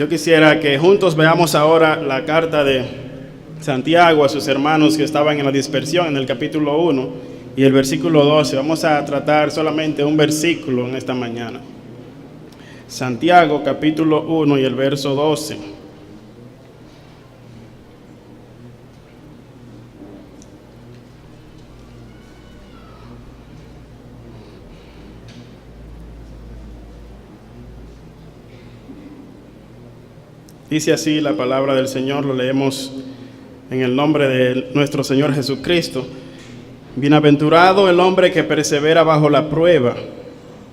Yo quisiera que juntos veamos ahora la carta de Santiago a sus hermanos que estaban en la dispersión, en el capítulo 1 y el versículo 12. Vamos a tratar solamente un versículo en esta mañana. Santiago capítulo 1 y el verso 12. Dice así la palabra del Señor, lo leemos en el nombre de nuestro Señor Jesucristo. Bienaventurado el hombre que persevera bajo la prueba,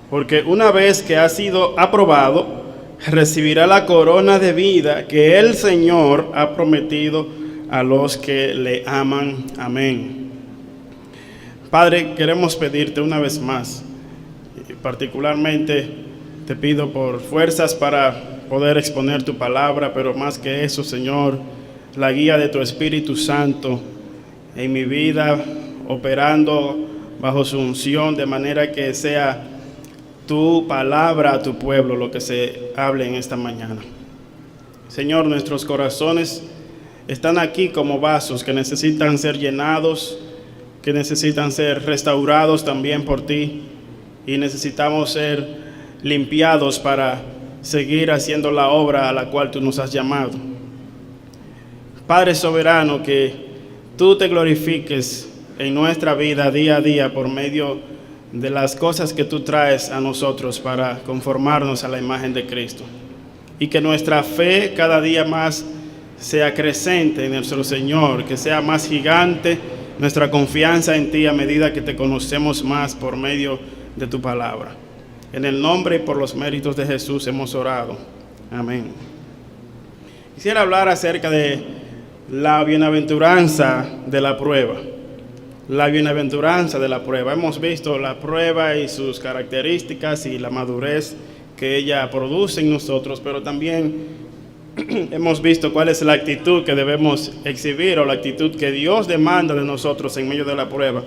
porque una vez que ha sido aprobado, recibirá la corona de vida que el Señor ha prometido a los que le aman. Amén. Padre, queremos pedirte una vez más, particularmente te pido por fuerzas para poder exponer tu palabra, pero más que eso, Señor, la guía de tu Espíritu Santo en mi vida, operando bajo su unción, de manera que sea tu palabra a tu pueblo lo que se hable en esta mañana. Señor, nuestros corazones están aquí como vasos que necesitan ser llenados, que necesitan ser restaurados también por ti, y necesitamos ser limpiados para seguir haciendo la obra a la cual tú nos has llamado. Padre soberano, que tú te glorifiques en nuestra vida día a día por medio de las cosas que tú traes a nosotros para conformarnos a la imagen de Cristo, y que nuestra fe cada día más sea creciente en nuestro Señor, que sea más gigante nuestra confianza en ti a medida que te conocemos más por medio de tu palabra. En el nombre y por los méritos de Jesús hemos orado. Amén. Quisiera hablar acerca de la bienaventuranza de la prueba. La bienaventuranza de la prueba. Hemos visto la prueba y sus características y la madurez que ella produce en nosotros, pero también hemos visto cuál es la actitud que debemos exhibir o la actitud que Dios demanda de nosotros en medio de la prueba.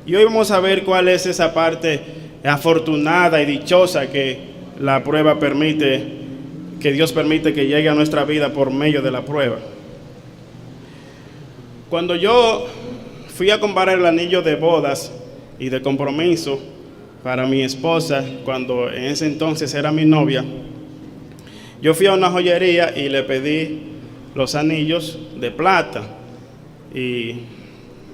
Y hoy vamos a ver cuál es esa parte afortunada y dichosa que la prueba permite, que Dios permite que llegue a nuestra vida por medio de la prueba. Cuando yo fui a comprar el anillo de bodas y de compromiso para mi esposa, cuando en ese entonces era mi novia, yo fui a una joyería y le pedí los anillos de plata y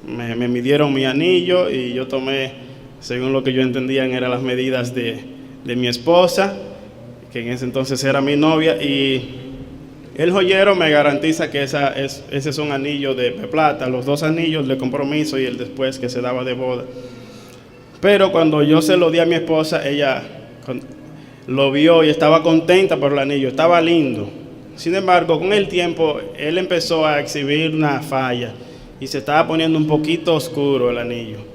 me midieron mi anillo y yo tomé, según lo que yo entendía, eran las medidas de mi esposa, que en ese entonces era mi novia, y el joyero me garantiza que ese es un anillo de plata, los dos anillos de compromiso y el después que se daba de boda. Pero cuando yo se lo di a mi esposa, ella lo vio y estaba contenta por el anillo, estaba lindo. Sin embargo, con el tiempo, él empezó a exhibir una falla y se estaba poniendo un poquito oscuro el anillo.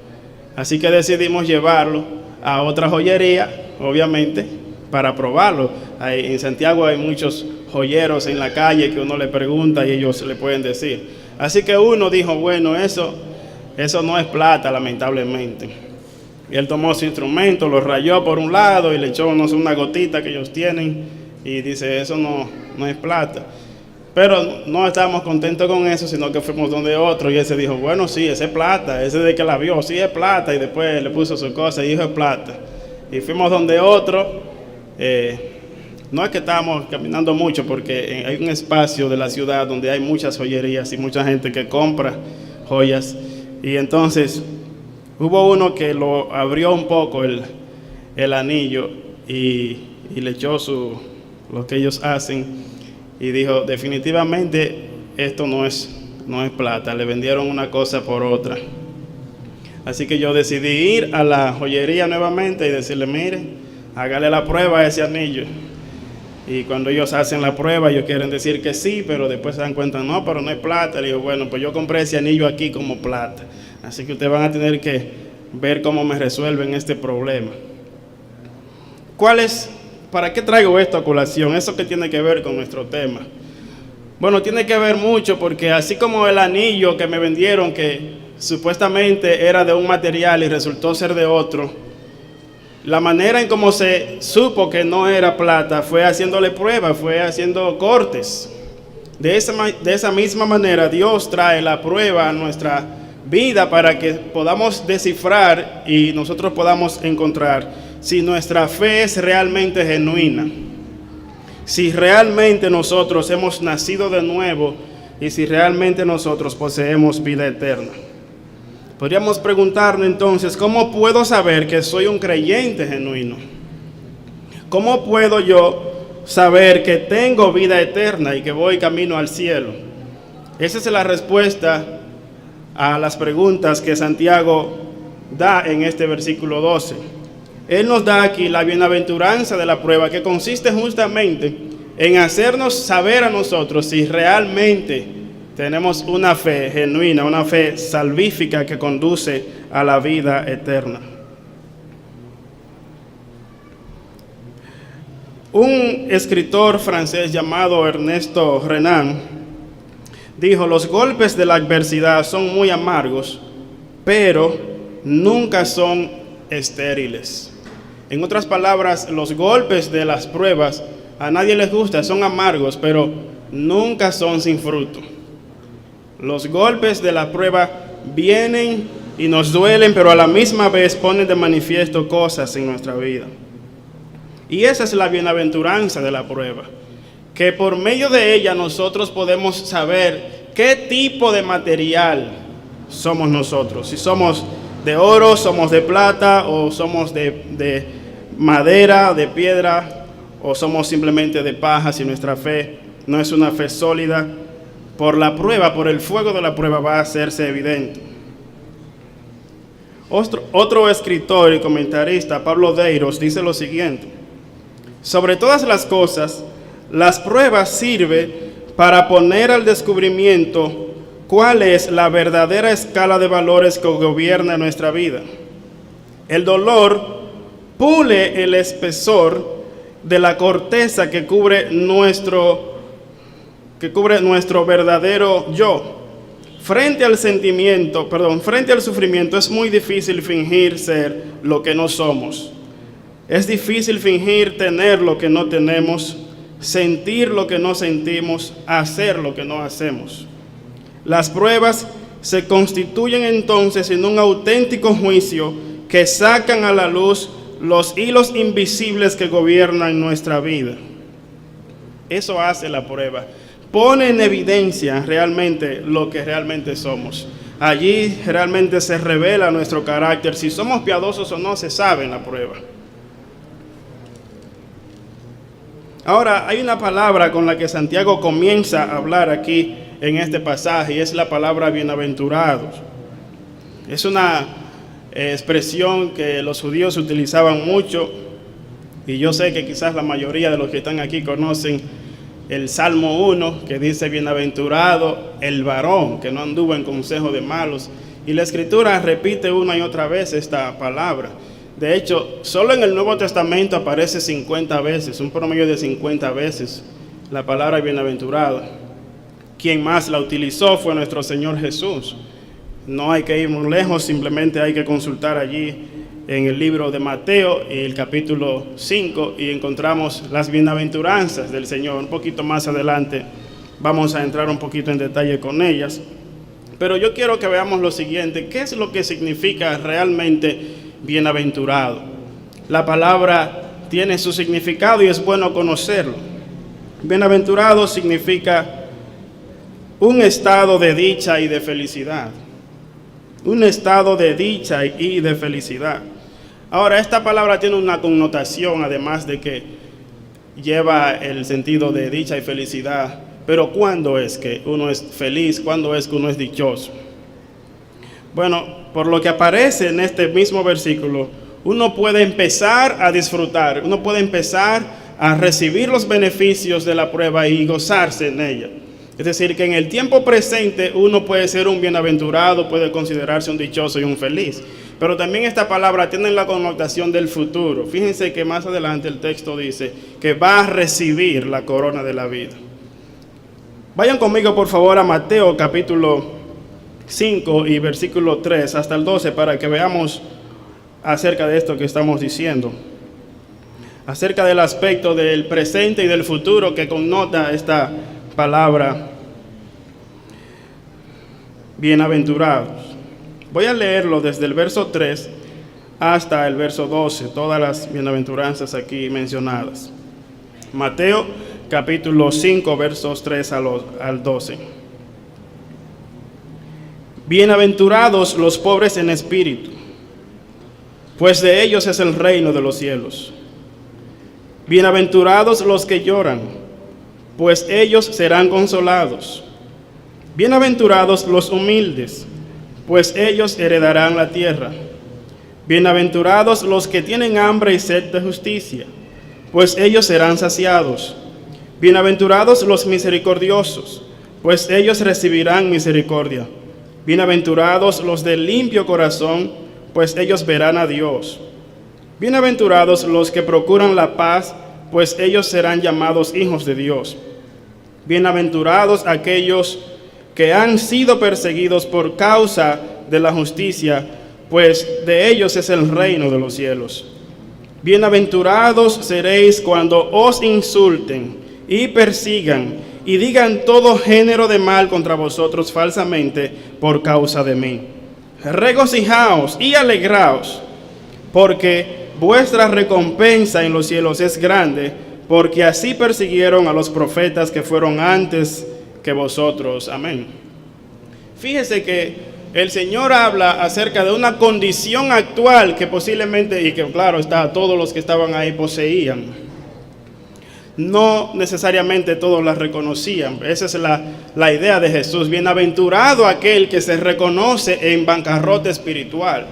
Así que decidimos llevarlo a otra joyería, obviamente, para probarlo. En Santiago hay muchos joyeros en la calle que uno le pregunta y ellos le pueden decir. Así que uno dijo, bueno, eso no es plata, lamentablemente. Y él tomó su instrumento, lo rayó por un lado y le echó, no sé, una gotita que ellos tienen y dice, eso no es plata. Pero no estábamos contentos con eso, sino que fuimos donde otro y ese dijo, bueno, sí, ese es plata, ese de que la vio, sí es plata, y después le puso su cosa y dijo es plata. Y fuimos donde otro, no es que estábamos caminando mucho porque hay un espacio de la ciudad donde hay muchas joyerías y mucha gente que compra joyas, y entonces hubo uno que lo abrió un poco el anillo y le echó lo que ellos hacen. Y dijo, definitivamente esto no es plata, le vendieron una cosa por otra. Así que yo decidí ir a la joyería nuevamente y decirle, mire, hágale la prueba a ese anillo. Y cuando ellos hacen la prueba, ellos quieren decir que sí, pero después se dan cuenta, no, pero no es plata. Le digo, bueno, pues yo compré ese anillo aquí como plata. Así que ustedes van a tener que ver cómo me resuelven este problema. ¿Para qué traigo esto a colación? ¿Eso qué tiene que ver con nuestro tema? Bueno, tiene que ver mucho porque así como el anillo que me vendieron, que supuestamente era de un material y resultó ser de otro, La manera en cómo se supo que no era plata fue haciéndole pruebas, fue haciendo cortes. De esa misma manera, Dios trae la prueba a nuestra vida para que podamos descifrar y nosotros podamos encontrar si nuestra fe es realmente genuina, si realmente nosotros hemos nacido de nuevo y si realmente nosotros poseemos vida eterna. Podríamos preguntarnos entonces, ¿cómo puedo saber que soy un creyente genuino? ¿Cómo puedo yo saber que tengo vida eterna y que voy camino al cielo? Esa es la respuesta a las preguntas que Santiago da en este versículo 12. Él nos da aquí la bienaventuranza de la prueba, que consiste justamente en hacernos saber a nosotros si realmente tenemos una fe genuina, una fe salvífica que conduce a la vida eterna. Un escritor francés llamado Ernesto Renan dijo: los golpes de la adversidad son muy amargos, pero nunca son estériles. En otras palabras, los golpes de las pruebas a nadie les gusta, son amargos, pero nunca son sin fruto. Los golpes de la prueba vienen y nos duelen, pero a la misma vez ponen de manifiesto cosas en nuestra vida. Y esa es la bienaventuranza de la prueba, que por medio de ella nosotros podemos saber qué tipo de material somos nosotros. Si somos de oro, somos de plata, o somos de madera, de piedra, o somos simplemente de paja. Si nuestra fe no es una fe sólida, por la prueba, por el fuego de la prueba va a hacerse evidente. Otro escritor y comentarista, Pablo Deiros, dice lo siguiente: sobre todas las cosas, las pruebas sirven para poner al descubrimiento cuál es la verdadera escala de valores que gobierna nuestra vida. El dolor pule el espesor de la corteza que cubre nuestro verdadero yo. Frente al sufrimiento es muy difícil fingir ser lo que no somos. Es difícil fingir tener lo que no tenemos, sentir lo que no sentimos, hacer lo que no hacemos. Las pruebas se constituyen entonces en un auténtico juicio que sacan a la luz los hilos invisibles que gobiernan nuestra vida. Eso hace la prueba. Pone en evidencia realmente lo que realmente somos. Allí realmente se revela nuestro carácter. Si somos piadosos o no, se sabe en la prueba. Ahora, hay una palabra con la que Santiago comienza a hablar aquí en este pasaje, y es la palabra bienaventurados. Es una expresión que los judíos utilizaban mucho, y yo sé que quizás la mayoría de los que están aquí conocen el Salmo 1, que dice: bienaventurado el varón que no anduvo en consejo de malos. Y la Escritura repite una y otra vez esta palabra. De hecho, solo en el Nuevo Testamento aparece 50 veces, un promedio de 50 veces, la palabra bienaventurado. Quien más la utilizó fue nuestro Señor Jesús. No hay que ir muy lejos, simplemente hay que consultar allí en el libro de Mateo, el capítulo 5, y encontramos las bienaventuranzas del Señor. Un poquito más adelante vamos a entrar un poquito en detalle con ellas. Pero yo quiero que veamos lo siguiente: ¿qué es lo que significa realmente bienaventurado? La palabra tiene su significado y es bueno conocerlo. Bienaventurado significa un estado de dicha y de felicidad. Un estado de dicha y de felicidad. Ahora, esta palabra tiene una connotación, además de que lleva el sentido de dicha y felicidad. Pero ¿cuándo es que uno es feliz? ¿Cuándo es que uno es dichoso? Bueno, por lo que aparece en este mismo versículo, uno puede empezar a disfrutar, uno puede empezar a recibir los beneficios de la prueba y gozarse en ella. Es decir, que en el tiempo presente uno puede ser un bienaventurado, puede considerarse un dichoso y un feliz. Pero también esta palabra tiene la connotación del futuro. Fíjense que más adelante el texto dice que va a recibir la corona de la vida. Vayan conmigo por favor a Mateo capítulo 5 y versículo 3 hasta el 12 para que veamos acerca de esto que estamos diciendo, acerca del aspecto del presente y del futuro que connota esta palabra bienaventurados. Voy a leerlo desde el verso 3 hasta el verso 12, todas las bienaventuranzas aquí mencionadas. Mateo capítulo 5, versos 3 al 12. Bienaventurados los pobres en espíritu, pues de ellos es el reino de los cielos. Bienaventurados los que lloran, pues ellos serán consolados. Bienaventurados los humildes, pues ellos heredarán la tierra. Bienaventurados los que tienen hambre y sed de justicia, pues ellos serán saciados. Bienaventurados los misericordiosos, pues ellos recibirán misericordia. Bienaventurados los de limpio corazón, pues ellos verán a Dios. Bienaventurados los que procuran la paz, pues ellos serán llamados hijos de Dios. Bienaventurados aquellos que han sido perseguidos por causa de la justicia, pues de ellos es el reino de los cielos. Bienaventurados seréis cuando os insulten y persigan y digan todo género de mal contra vosotros falsamente por causa de mí. Regocijaos y alegraos, porque vuestra recompensa en los cielos es grande, porque así persiguieron a los profetas que fueron antes que vosotros. Amén. Fíjese que el Señor habla acerca de una condición actual que posiblemente, y que claro está, todos los que estaban ahí poseían. No necesariamente todos la reconocían. Esa es la idea de Jesús. Bienaventurado aquel que se reconoce en bancarrota espiritual.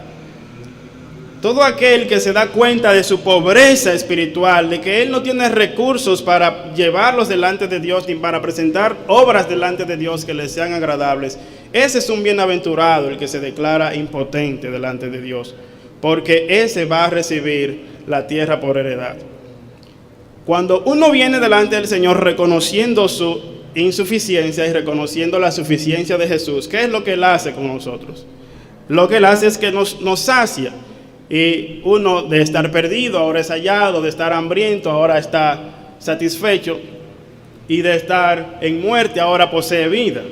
Todo aquel que se da cuenta de su pobreza espiritual, de que él no tiene recursos para llevarlos delante de Dios, ni para presentar obras delante de Dios que les sean agradables. Ese es un bienaventurado, el que se declara impotente delante de Dios, porque ese va a recibir la tierra por heredad. Cuando uno viene delante del Señor reconociendo su insuficiencia y reconociendo la suficiencia de Jesús, ¿qué es lo que Él hace con nosotros? Lo que Él hace es que nos sacia. Y uno de estar perdido ahora es hallado, de estar hambriento ahora está satisfecho, y de estar en muerte ahora posee vida.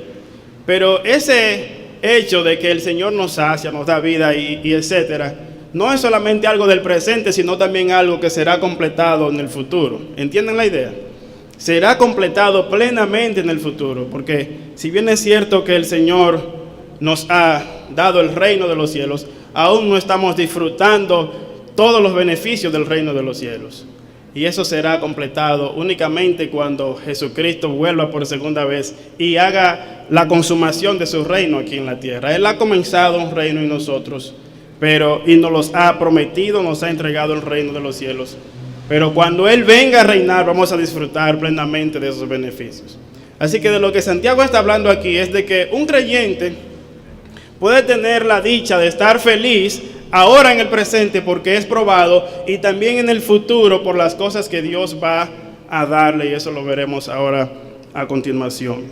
Pero ese hecho de que el Señor nos sacia, nos da vida y etcétera, no es solamente algo del presente, sino también algo que será completado en el futuro. ¿Entienden la idea? Será completado plenamente en el futuro, porque si bien es cierto que el Señor nos ha dado el reino de los cielos, aún no estamos disfrutando todos los beneficios del reino de los cielos. Y eso será completado únicamente cuando Jesucristo vuelva por segunda vez y haga la consumación de su reino aquí en la tierra. Él ha comenzado un reino en nosotros, y nos los ha prometido, nos ha entregado el reino de los cielos. Pero cuando Él venga a reinar, vamos a disfrutar plenamente de esos beneficios. Así que de lo que Santiago está hablando aquí es de que un creyente puede tener la dicha de estar feliz ahora en el presente porque es probado, y también en el futuro por las cosas que Dios va a darle, y eso lo veremos ahora a continuación.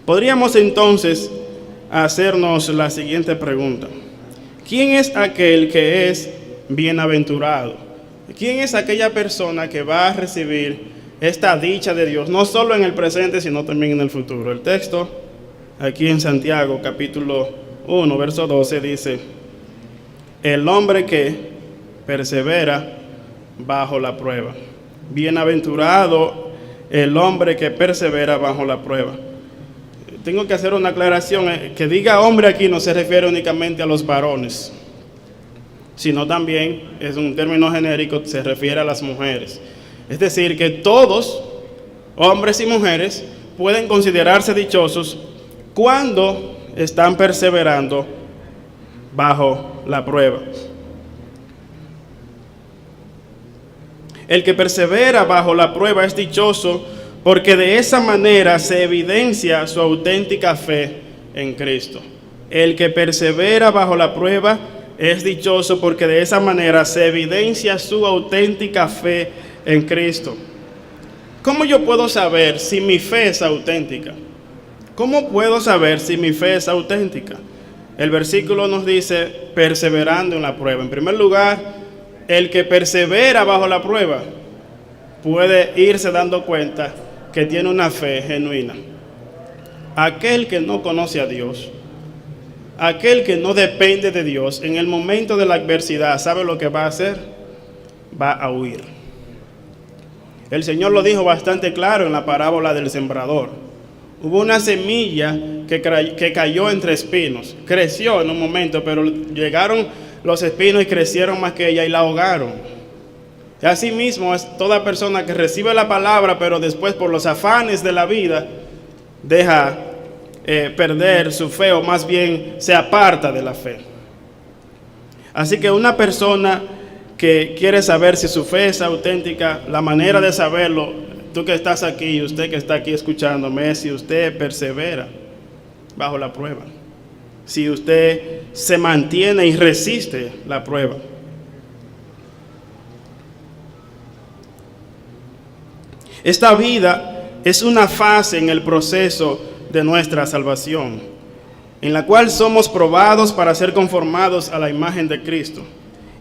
Podríamos entonces hacernos la siguiente pregunta: ¿quién es aquel que es bienaventurado? ¿Quién es aquella persona que va a recibir esta dicha de Dios, no solo en el presente, sino también en el futuro? El texto aquí en Santiago, capítulo 1, verso 12, dice: el hombre que persevera bajo la prueba. Bienaventurado el hombre que persevera bajo la prueba. Tengo que hacer una aclaración. Que diga hombre aquí no se refiere únicamente a los varones, sino también es un término genérico, se refiere a las mujeres. Es decir, que todos, hombres y mujeres, pueden considerarse dichosos cuando están perseverando bajo la prueba. El que persevera bajo la prueba es dichoso porque de esa manera se evidencia su auténtica fe en Cristo. El que persevera bajo la prueba es dichoso porque de esa manera se evidencia su auténtica fe en Cristo. ¿Cómo yo puedo saber si mi fe es auténtica? ¿Cómo puedo saber si mi fe es auténtica? El versículo nos dice, perseverando en la prueba. En primer lugar, el que persevera bajo la prueba puede irse dando cuenta que tiene una fe genuina. Aquel que no conoce a Dios, aquel que no depende de Dios, en el momento de la adversidad, ¿sabe lo que va a hacer? Va a huir. El Señor lo dijo bastante claro en la parábola del sembrador. Hubo una semilla que cayó entre espinos. Creció en un momento, pero llegaron los espinos y crecieron más que ella y la ahogaron. Y así mismo es toda persona que recibe la palabra, pero después por los afanes de la vida deja perder su fe, o más bien se aparta de la fe. Así que una persona que quiere saber si su fe es auténtica, la manera de saberlo, tú que estás aquí y usted que está aquí escuchándome, es si usted persevera bajo la prueba, si usted se mantiene y resiste la prueba. Esta vida es una fase en el proceso de nuestra salvación, en la cual somos probados para ser conformados a la imagen de Cristo.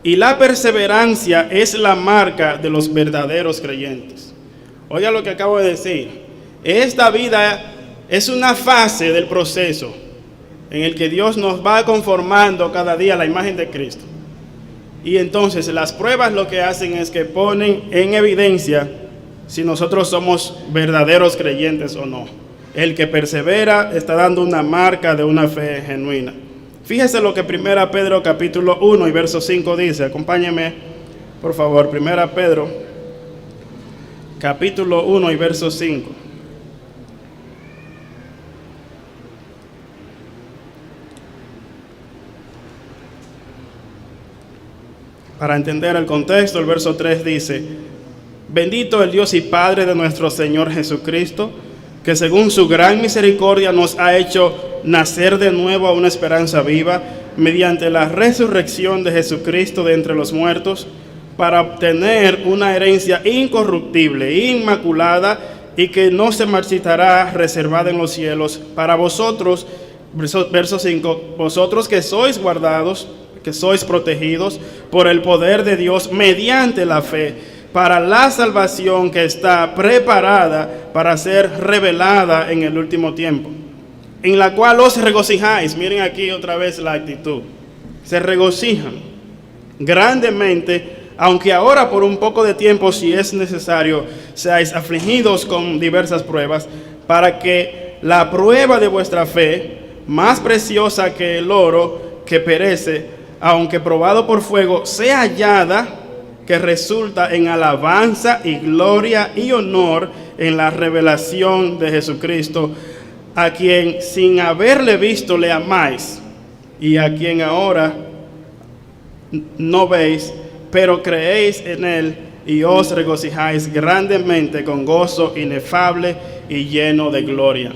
Y la perseverancia es la marca de los verdaderos creyentes. Oiga lo que acabo de decir. Esta vida es una fase del proceso en el que Dios nos va conformando cada día a la imagen de Cristo. Y entonces las pruebas lo que hacen es que ponen en evidencia si nosotros somos verdaderos creyentes o no. El que persevera está dando una marca de una fe genuina. Fíjese lo que 1 Pedro capítulo 1 y verso 5 dice. Acompáñeme, por favor. 1 Pedro capítulo 1 y verso 5. Para entender el contexto, el verso 3 dice: bendito el Dios y Padre de nuestro Señor Jesucristo, que según su gran misericordia nos ha hecho nacer de nuevo a una esperanza viva, mediante la resurrección de Jesucristo de entre los muertos, para obtener una herencia incorruptible, inmaculada, y que no se marchitará, reservada en los cielos, para vosotros, verso 5, vosotros que sois guardados, que sois protegidos por el poder de Dios mediante la fe, para la salvación que está preparada para ser revelada en el último tiempo, en la cual os regocijáis. Miren aquí otra vez la actitud. Se regocijan grandemente, aunque ahora por un poco de tiempo, si es necesario, seáis afligidos con diversas pruebas, para que la prueba de vuestra fe, más preciosa que el oro que perece, aunque probado por fuego, sea hallada, que resulta en alabanza y gloria y honor en la revelación de Jesucristo, a quien sin haberle visto le amáis, y a quien ahora no veis, pero creéis en él y os regocijáis grandemente con gozo inefable y lleno de gloria.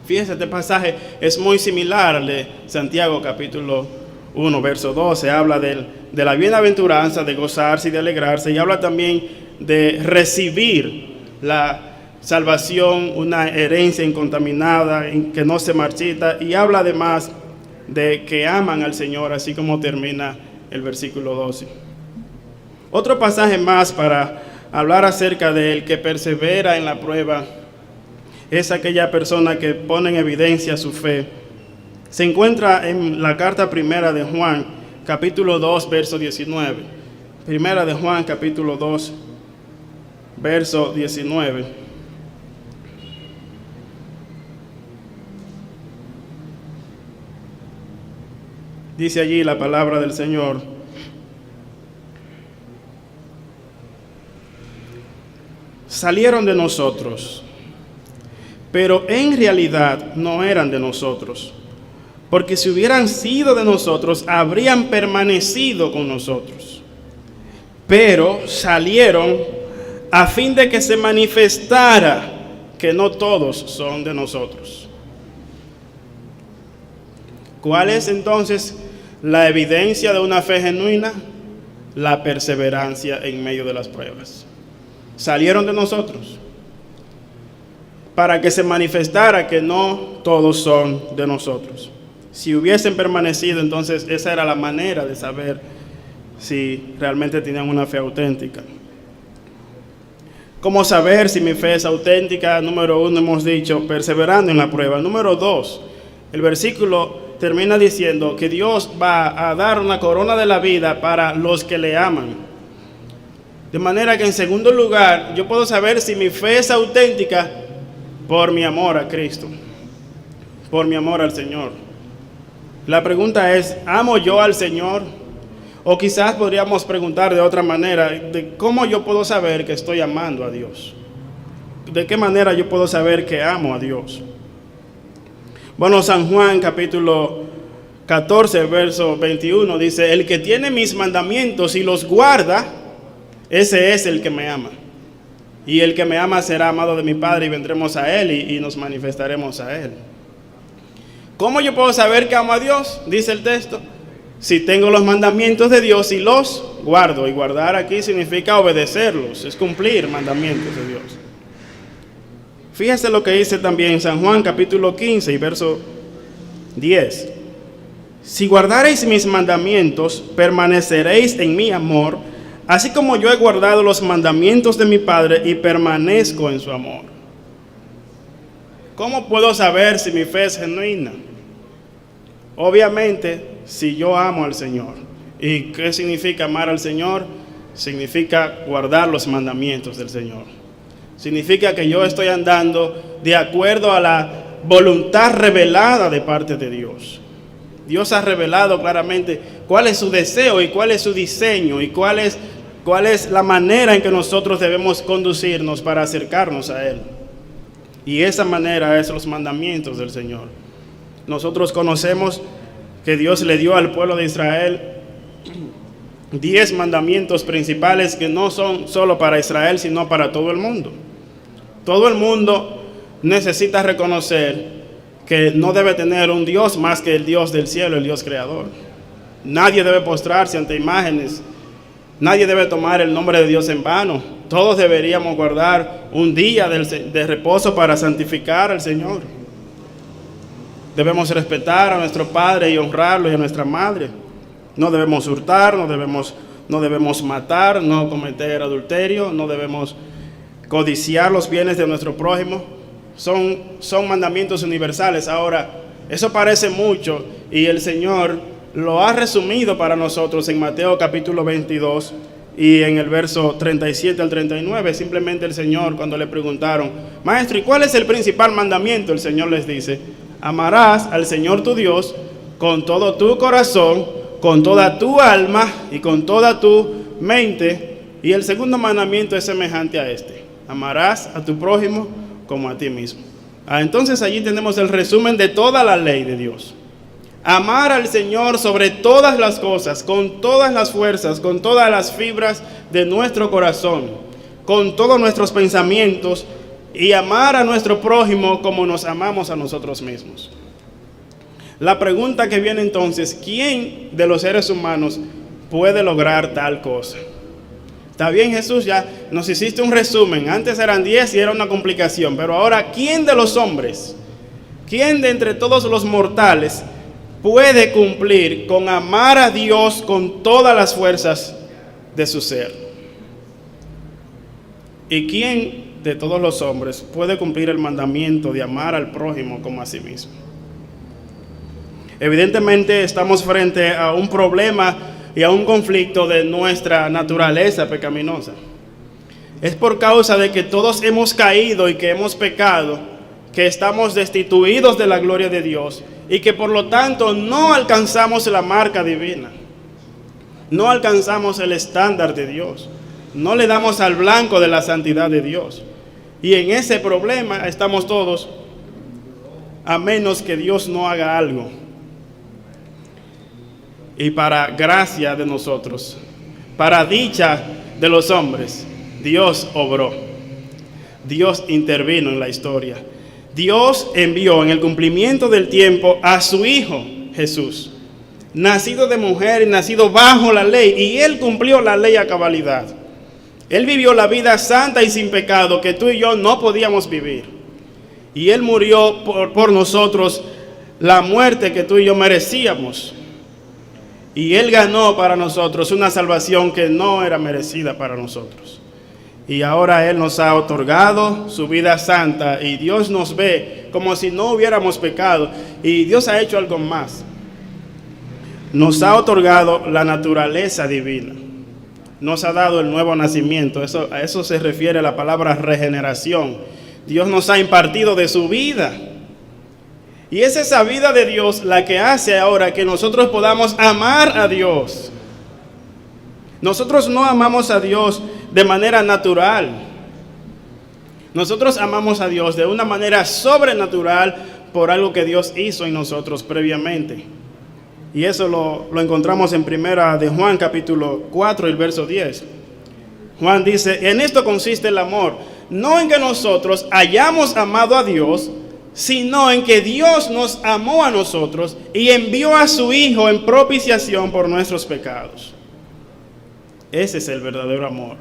Fíjense, este pasaje es muy similar al de Santiago capítulo 1, verso 12. Habla de la bienaventuranza, de gozarse y de alegrarse, y habla también de recibir la salvación, una herencia incontaminada, que no se marchita, y habla además de que aman al Señor, así como termina el versículo 12. Otro pasaje más para hablar acerca del que persevera en la prueba es aquella persona que pone en evidencia su fe. Se encuentra en la carta primera de Juan, capítulo 2, verso 19. Primera de Juan, capítulo 2, verso 19. Dice allí la palabra del Señor: salieron de nosotros, pero en realidad no eran de nosotros, porque si hubieran sido de nosotros, habrían permanecido con nosotros. Pero salieron a fin de que se manifestara que no todos son de nosotros. ¿Cuál es entonces la evidencia de una fe genuina? La perseverancia en medio de las pruebas. Salieron de nosotros para que se manifestara que no todos son de nosotros. Si hubiesen permanecido, entonces esa era la manera de saber si realmente tenían una fe auténtica. ¿Cómo saber si mi fe es auténtica? Número 1, hemos dicho, perseverando en la prueba. Número 2, el versículo termina diciendo que Dios va a dar una corona de la vida para los que le aman. De manera que en segundo lugar, yo puedo saber si mi fe es auténtica por mi amor a Cristo, por mi amor al Señor. La pregunta es, ¿amo yo al Señor? O quizás podríamos preguntar de otra manera, ¿de cómo yo puedo saber que estoy amando a Dios? ¿De qué manera yo puedo saber que amo a Dios? Bueno, San Juan capítulo 14, verso 21 dice, el que tiene mis mandamientos y los guarda, ese es el que me ama. Y el que me ama será amado de mi Padre y vendremos a Él y nos manifestaremos a Él. ¿Cómo yo puedo saber que amo a Dios? Dice el texto. Si tengo los mandamientos de Dios y los guardo. Y guardar aquí significa obedecerlos, es cumplir mandamientos de Dios. Fíjese lo que dice también San Juan capítulo 15 y verso 10. Si guardareis mis mandamientos, permaneceréis en mi amor, así como yo he guardado los mandamientos de mi Padre y permanezco en su amor. ¿Cómo puedo saber si mi fe es genuina? Obviamente, si yo amo al Señor. ¿Y qué significa amar al Señor? Significa guardar los mandamientos del Señor. Significa que yo estoy andando de acuerdo a la voluntad revelada de parte de Dios. Dios ha revelado claramente cuál es su deseo y cuál es su diseño y cuál es la manera en que nosotros debemos conducirnos para acercarnos a Él. Y esa manera es los mandamientos del Señor. Nosotros conocemos que Dios le dio al pueblo de Israel 10 mandamientos principales que no son solo para Israel, sino para todo el mundo. Todo el mundo necesita reconocer que no debe tener un Dios más que el Dios del cielo, el Dios creador. Nadie debe postrarse ante imágenes. Nadie debe tomar el nombre de Dios en vano. Todos deberíamos guardar un día de reposo para santificar al Señor. Debemos respetar a nuestro padre y honrarlo y a nuestra madre. No debemos hurtar, no debemos matar, no cometer adulterio, no debemos codiciar los bienes de nuestro prójimo. Son mandamientos universales. Ahora, eso parece mucho y el Señor lo ha resumido para nosotros en Mateo capítulo 22 y en el verso 37 al 39. Simplemente el Señor, cuando le preguntaron, Maestro, ¿y cuál es el principal mandamiento? El Señor les dice, amarás al Señor tu Dios con todo tu corazón, con toda tu alma y con toda tu mente. Y el segundo mandamiento es semejante a este: amarás a tu prójimo como a ti mismo. Entonces allí tenemos el resumen de toda la ley de Dios. Amar al Señor sobre todas las cosas, con todas las fuerzas, con todas las fibras de nuestro corazón, con todos nuestros pensamientos, y amar a nuestro prójimo como nos amamos a nosotros mismos. La pregunta que viene entonces, ¿quién de los seres humanos puede lograr tal cosa? Está bien, Jesús, ya nos hiciste un resumen. Antes eran 10 y era una complicación, pero ahora, ¿quién de los hombres, quién de entre todos los mortales puede cumplir con amar a Dios con todas las fuerzas de su ser? ¿Y quién de todos los hombres puede cumplir el mandamiento de amar al prójimo como a sí mismo? Evidentemente estamos frente a un problema y a un conflicto de nuestra naturaleza pecaminosa. Es por causa de que todos hemos caído y que hemos pecado, que estamos destituidos de la gloria de Dios y que por lo tanto no alcanzamos la marca divina, no alcanzamos el estándar de Dios, no le damos al blanco de la santidad de Dios. Y en ese problema estamos todos, a menos que Dios no haga algo. Y para gracia de nosotros, para dicha de los hombres, Dios obró. Dios intervino en la historia. Dios envió en el cumplimiento del tiempo a su Hijo Jesús, nacido de mujer y nacido bajo la ley, y Él cumplió la ley a cabalidad. Él vivió la vida santa y sin pecado que tú y yo no podíamos vivir. Y Él murió por nosotros la muerte que tú y yo merecíamos. Y Él ganó para nosotros una salvación que no era merecida para nosotros. Y ahora Él nos ha otorgado su vida santa y Dios nos ve como si no hubiéramos pecado. Y Dios ha hecho algo más. Nos ha otorgado la naturaleza divina. Nos ha dado el nuevo nacimiento. A eso se refiere la palabra regeneración. Dios nos ha impartido de su vida. Y es esa vida de Dios la que hace ahora que nosotros podamos amar a Dios. Nosotros no amamos a Dios de manera natural. Nosotros amamos a Dios de una manera sobrenatural por algo que Dios hizo en nosotros previamente. Y eso lo encontramos en primera de Juan capítulo 4, el verso 10. Juan dice, en esto consiste el amor, no en que nosotros hayamos amado a Dios, sino en que Dios nos amó a nosotros y envió a su Hijo en propiciación por nuestros pecados. Ese es el verdadero amor,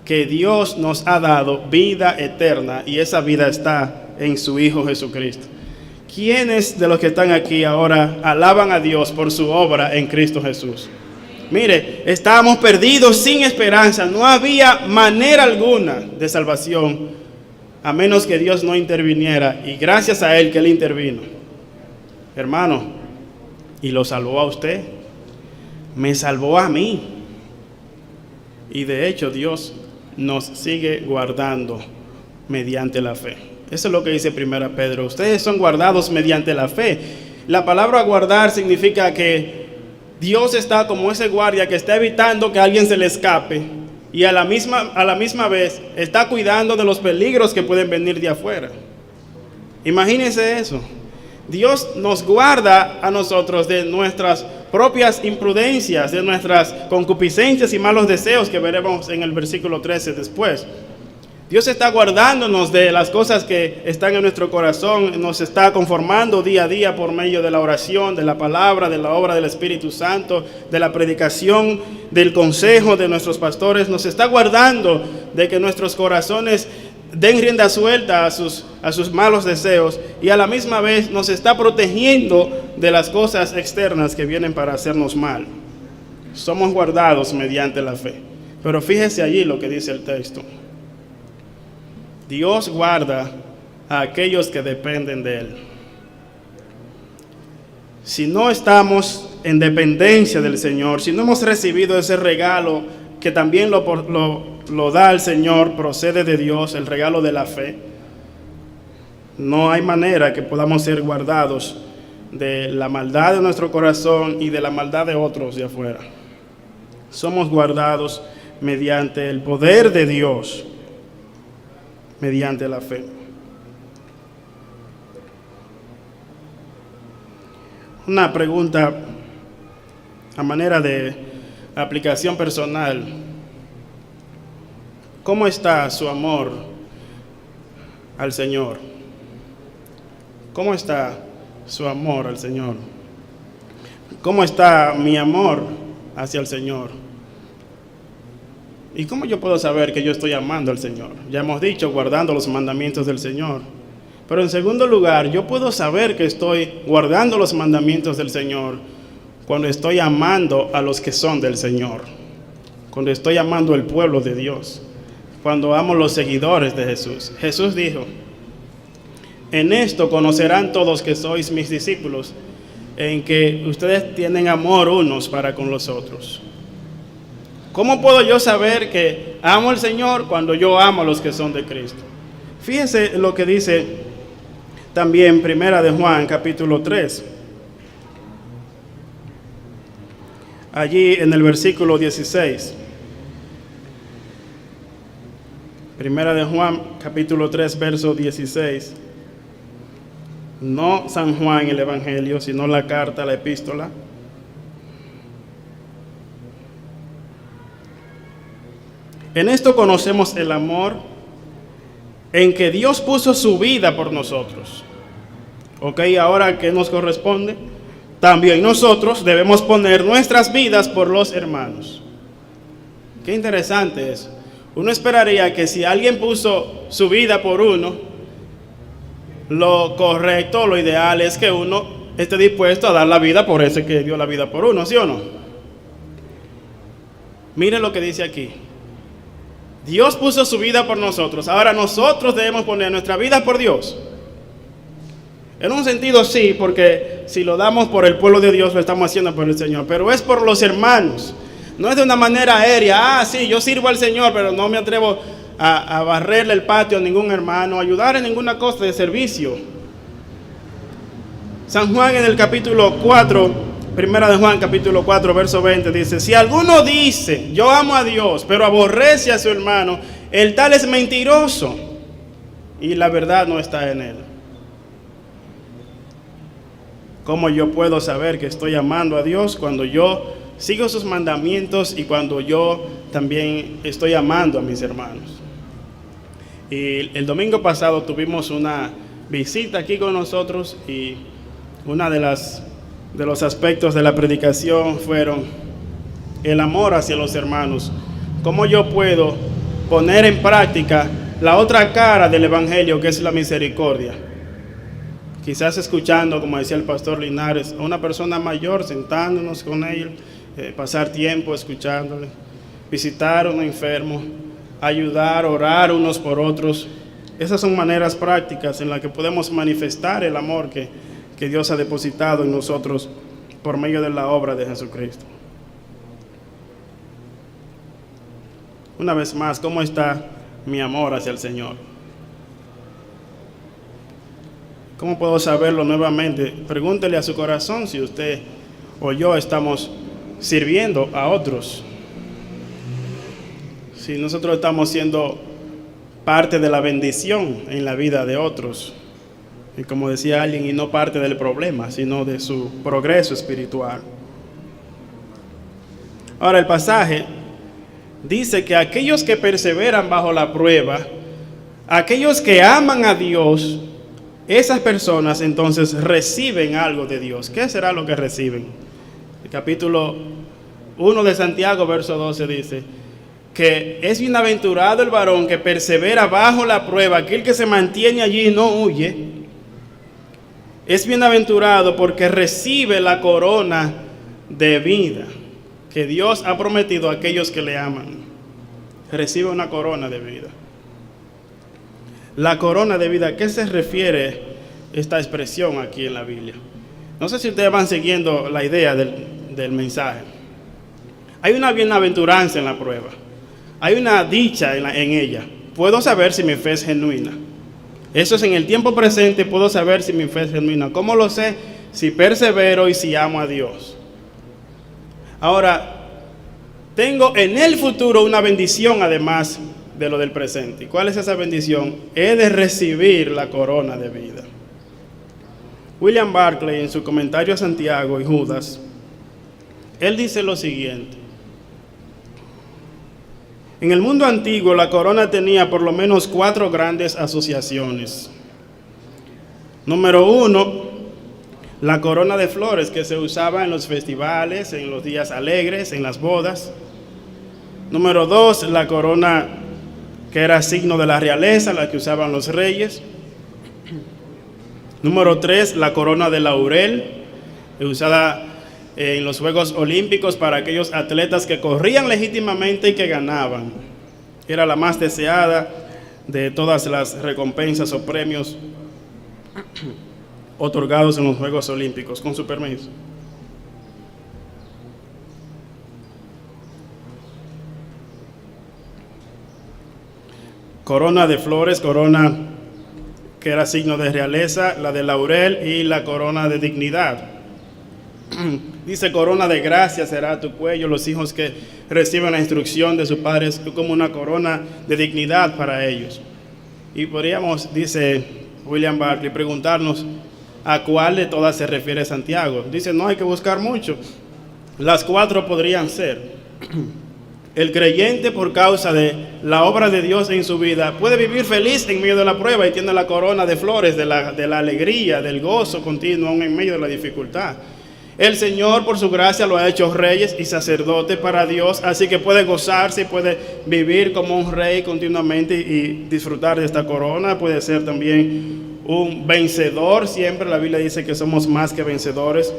que Dios nos ha dado vida eterna y esa vida está en su Hijo Jesucristo. ¿Quiénes de los que están aquí ahora alaban a Dios por su obra en Cristo Jesús? Mire, estábamos perdidos sin esperanza, no había manera alguna de salvación a menos que Dios no interviniera, y gracias a Él que Él intervino. Hermano, y lo salvó a usted, me salvó a mí, y de hecho Dios nos sigue guardando mediante la fe. Eso es lo que dice 1 Pedro. Ustedes son guardados mediante la fe. La palabra guardar significa que Dios está como ese guardia que está evitando que a alguien se le escape y a la misma vez está cuidando de los peligros que pueden venir de afuera. Imagínense eso. Dios nos guarda a nosotros de nuestras propias imprudencias, de nuestras concupiscencias y malos deseos que veremos en el versículo 13 después. Dios está guardándonos de las cosas que están en nuestro corazón, nos está conformando día a día por medio de la oración, de la palabra, de la obra del Espíritu Santo, de la predicación, del consejo de nuestros pastores. Nos está guardando de que nuestros corazones den rienda suelta a sus malos deseos y a la misma vez nos está protegiendo de las cosas externas que vienen para hacernos mal. Somos guardados mediante la fe. Pero fíjese allí lo que dice el texto. Dios guarda a aquellos que dependen de Él. Si no estamos en dependencia del Señor, si no hemos recibido ese regalo que también lo da el Señor, procede de Dios, el regalo de la fe, no hay manera que podamos ser guardados de la maldad de nuestro corazón y de la maldad de otros de afuera. Somos guardados mediante el poder de Dios, mediante la fe. Una pregunta a manera de aplicación personal. ¿Cómo está su amor al Señor? ¿Cómo está su amor al Señor? ¿Cómo está mi amor hacia el Señor? ¿Y cómo yo puedo saber que yo estoy amando al Señor? Ya hemos dicho, guardando los mandamientos del Señor. Pero en segundo lugar, yo puedo saber que estoy guardando los mandamientos del Señor cuando estoy amando a los que son del Señor. Cuando estoy amando al pueblo de Dios. Cuando amo los seguidores de Jesús. Jesús dijo, en esto conocerán todos que sois mis discípulos, en que ustedes tienen amor unos para con los otros. ¿Cómo puedo yo saber que amo al Señor cuando yo amo a los que son de Cristo? Fíjense lo que dice también Primera de Juan, capítulo 3. Allí en el versículo 16. Primera de Juan, capítulo 3, verso 16. No San Juan el Evangelio, sino la carta, la epístola. En esto conocemos el amor en que Dios puso su vida por nosotros. Ok, ahora ¿qué nos corresponde? También nosotros debemos poner nuestras vidas por los hermanos. Qué interesante eso. Uno esperaría que si alguien puso su vida por uno, lo correcto, lo ideal es que uno esté dispuesto a dar la vida por ese que dio la vida por uno, ¿sí o no? Miren lo que dice aquí. Dios puso su vida por nosotros. Ahora nosotros debemos poner nuestra vida por Dios. En un sentido sí, porque si lo damos por el pueblo de Dios, lo estamos haciendo por el Señor. Pero es por los hermanos. No es de una manera aérea. Sí, yo sirvo al Señor, pero no me atrevo a barrerle el patio a ningún hermano, a ayudar en ninguna cosa de servicio. San Juan en el capítulo 4, Primera de Juan capítulo 4, verso 20 dice: si alguno dice, yo amo a Dios, pero aborrece a su hermano, el tal es mentiroso y la verdad no está en él. ¿Cómo yo puedo saber que estoy amando a Dios cuando yo sigo sus mandamientos y cuando yo también estoy amando a mis hermanos? Y el domingo pasado tuvimos una visita aquí con nosotros y una de los aspectos de la predicación fueron el amor hacia los hermanos. ¿Cómo yo puedo poner en práctica la otra cara del evangelio, que es la misericordia? Quizás escuchando, como decía el pastor Linares, a una persona mayor, sentándonos con él, pasar tiempo escuchándole, visitar a un enfermo, ayudar, orar unos por otros. Esas son maneras prácticas en las que podemos manifestar el amor que Dios ha depositado en nosotros por medio de la obra de Jesucristo. Una vez más, ¿cómo está mi amor hacia el Señor? ¿Cómo puedo saberlo nuevamente? Pregúntele a su corazón si usted o yo estamos sirviendo a otros. Si nosotros estamos siendo parte de la bendición en la vida de otros. Y como decía alguien, y no parte del problema, sino de su progreso espiritual. Ahora el pasaje dice que aquellos que perseveran bajo la prueba, aquellos que aman a Dios, esas personas entonces reciben algo de Dios. ¿Qué será lo que reciben? El capítulo 1 de Santiago, verso 12 dice que es bienaventurado el varón que persevera bajo la prueba, aquel que se mantiene allí y no huye. Es bienaventurado porque recibe la corona de vida que Dios ha prometido a aquellos que le aman. Recibe una corona de vida. La corona de vida, ¿a qué se refiere esta expresión aquí en la Biblia? No sé si ustedes van siguiendo la idea del mensaje. Hay una bienaventuranza en la prueba. Hay una dicha en ella. Puedo saber si mi fe es genuina. Eso es en el tiempo presente, puedo saber si mi fe es genuina. ¿Cómo lo sé? Si persevero y si amo a Dios. Ahora, tengo en el futuro una bendición además de lo del presente. ¿Y cuál es esa bendición? He de recibir la corona de vida. William Barclay, en su comentario a Santiago y Judas, él dice lo siguiente: en el mundo antiguo la corona tenía por lo menos 4 grandes asociaciones. Número 1, la corona de flores que se usaba en los festivales, en los días alegres, en las bodas. Número 2, la corona que era signo de la realeza, la que usaban los reyes. Número 3, la corona de laurel, usada en los Juegos Olímpicos para aquellos atletas que corrían legítimamente y que ganaban. Era la más deseada de todas las recompensas o premios otorgados en los Juegos Olímpicos. Con su permiso. Corona de flores, corona que era signo de realeza, la de laurel y la corona de dignidad. Dice: corona de gracia será a tu cuello. Los hijos que reciben la instrucción de sus padres como una corona de dignidad para ellos. Y podríamos, dice William Barclay, preguntarnos a cuál de todas se refiere Santiago. Dice: no hay que buscar mucho. Las 4 podrían ser. El creyente, por causa de la obra de Dios en su vida, puede vivir feliz en medio de la prueba y tiene la corona de flores de la alegría, del gozo continuo en medio de la dificultad. El Señor, por su gracia, lo ha hecho reyes y sacerdotes para Dios, así que puede gozarse y puede vivir como un rey continuamente y disfrutar de esta corona. Puede ser también un vencedor. Siempre la Biblia dice que somos más que vencedores.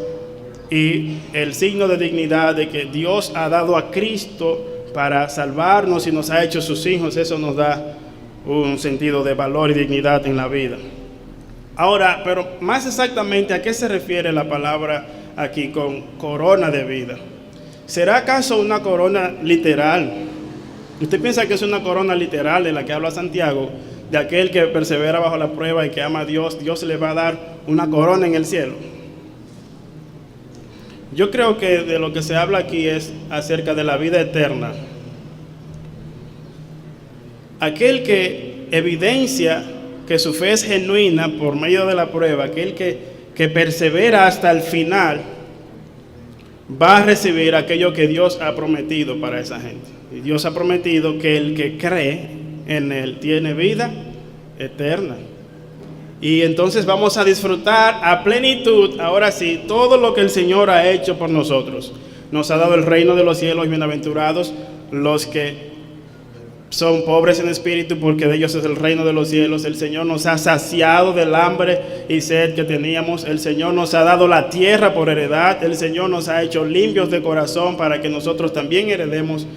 Y el signo de dignidad de que Dios ha dado a Cristo para salvarnos y nos ha hecho sus hijos, eso nos da un sentido de valor y dignidad en la vida. Ahora, pero más exactamente, ¿a qué se refiere la palabra aquí con corona de vida? ¿Será acaso una corona literal? ¿Usted piensa que es una corona literal de la que habla Santiago? De aquel que persevera bajo la prueba y que ama a Dios, Dios le va a dar una corona en el cielo. Yo creo que de lo que se habla aquí es acerca de la vida eterna. Aquel que evidencia que su fe es genuina por medio de la prueba, aquel que persevera hasta el final, va a recibir aquello que Dios ha prometido para esa gente. Y Dios ha prometido que el que cree en Él tiene vida eterna. Y entonces vamos a disfrutar a plenitud, ahora sí, todo lo que el Señor ha hecho por nosotros. Nos ha dado el reino de los cielos, y bienaventurados los que son pobres en espíritu, porque de ellos es el reino de los cielos. El Señor nos ha saciado del hambre y sed que teníamos. El Señor nos ha dado la tierra por heredad. El Señor nos ha hecho limpios de corazón para que nosotros también heredemos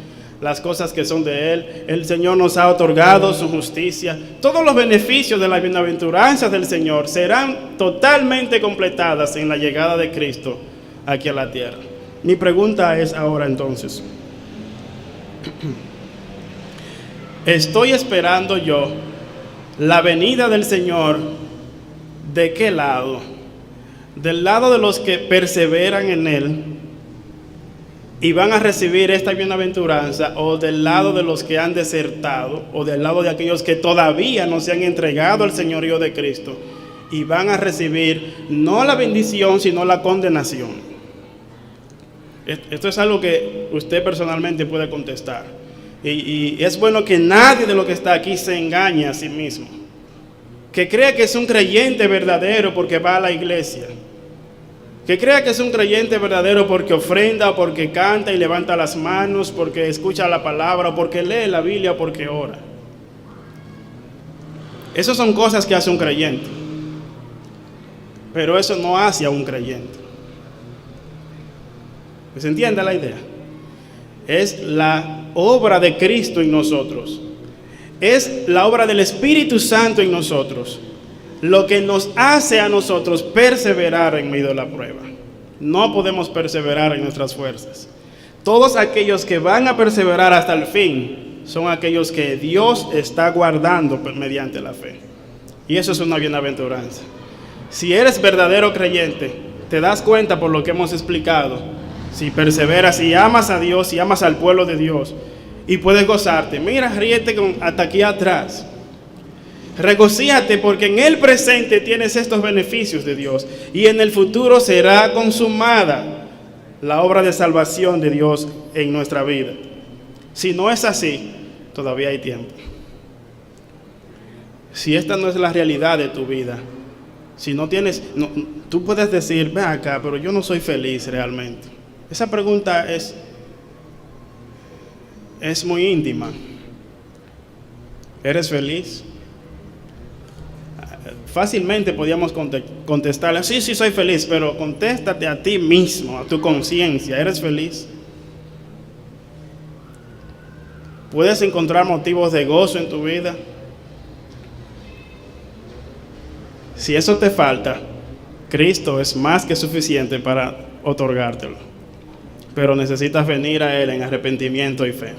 las cosas que son de Él. El Señor nos ha otorgado su justicia. Todos los beneficios de las bienaventuranzas del Señor serán totalmente completadas en la llegada de Cristo aquí a la tierra. Mi pregunta es ahora entonces, ¿estoy esperando yo la venida del Señor de qué lado? ¿Del lado de los que perseveran en Él y van a recibir esta bienaventuranza, o del lado de los que han desertado, o del lado de aquellos que todavía no se han entregado al señorío de Cristo y van a recibir no la bendición sino la condenación? Esto es algo que usted personalmente puede contestar, y es bueno que nadie de los que está aquí se engañe a sí mismo, que crea que es un creyente verdadero porque va a la iglesia, que crea que es un creyente verdadero porque ofrenda, o porque canta y levanta las manos, porque escucha la palabra, o porque lee la Biblia, o porque ora. Esas son cosas que hace un creyente, pero eso no hace a un creyente. ¿Se entiende la idea? Es la obra de Cristo en nosotros, es la obra del Espíritu Santo en nosotros, lo que nos hace a nosotros perseverar en medio de la prueba. No podemos perseverar en nuestras fuerzas. Todos aquellos que van a perseverar hasta el fin son aquellos que Dios está guardando mediante la fe. Y eso es una bienaventuranza. Si eres verdadero creyente, te das cuenta por lo que hemos explicado. Si perseveras y amas a Dios y amas al pueblo de Dios, y puedes gozarte. Mira, ríete hasta aquí atrás. Regocíjate porque en el presente tienes estos beneficios de Dios, y en el futuro será consumada la obra de salvación de Dios en nuestra vida. Si no es así, todavía hay tiempo. Si esta no es la realidad de tu vida, si no tienes, tú puedes decir, ven acá, pero yo no soy feliz realmente. Esa pregunta es muy íntima. ¿Eres feliz? Fácilmente podíamos contestarle, sí, soy feliz, pero contéstate a ti mismo, a tu conciencia, ¿eres feliz? ¿Puedes encontrar motivos de gozo en tu vida? Si eso te falta, Cristo es más que suficiente para otorgártelo, pero necesitas venir a Él en arrepentimiento y fe.